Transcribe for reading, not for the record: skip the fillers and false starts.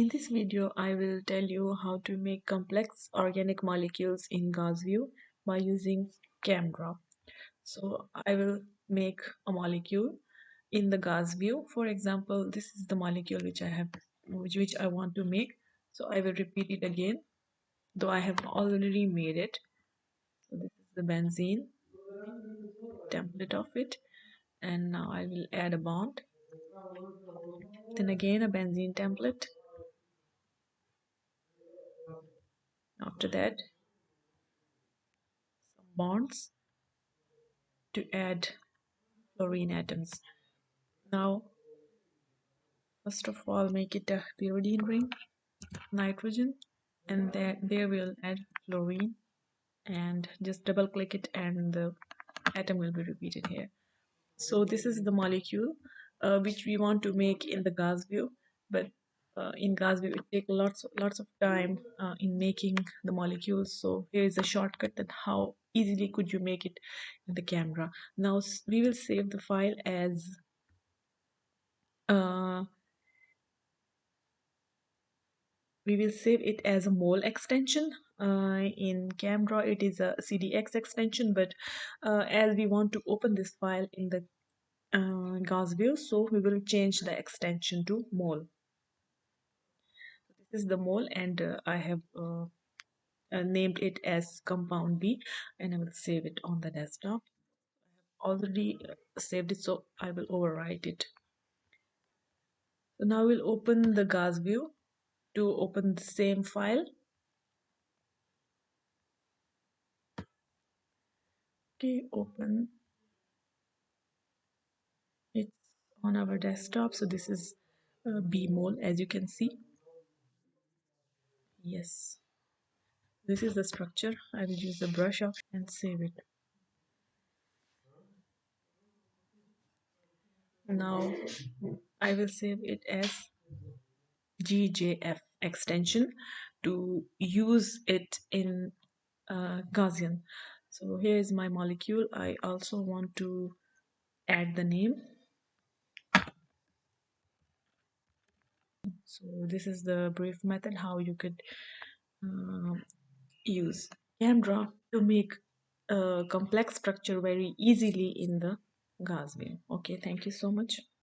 In this video, I will tell you how to make complex organic molecules in GaussView by using ChemDraw. So I will make a molecule in the GaussView. For example, this is the molecule which I want to make. So I will repeat it again, though I have already made it. So this is the benzene template of it, and now I will add a bond. Then again a benzene template. After that, some bonds to add fluorine atoms. Now, first of all, make it a pyridine ring, nitrogen, and there we'll add fluorine, and just double click it and the atom will be repeated here. So this is the molecule which we want to make in the GaussView, but in GaussView it takes lots of time in making the molecules. So here is a shortcut that how easily could you make it in the camera. Now we will save the file as uh, we will save it as a mole extension. In ChemDraw it is a CDX extension, but as we want to open this file in the GaussView, so we will change the extension to mole. This is the mole, and I have named it as compound B, and I will save it on the desktop. I have already saved it, so I will overwrite it. So now we'll open the GaussView to open the same file. Okay, open. It's on our desktop, so this is B-mole, as you can see. Yes, this is the structure. I will use the brush option and save it. Now I will save it as GJF extension to use it in Gaussian. So here is my molecule. I also want to add the name. So this is the brief method how you could use ChemDraw to make a complex structure very easily in the Gausview. Okay, thank you so much.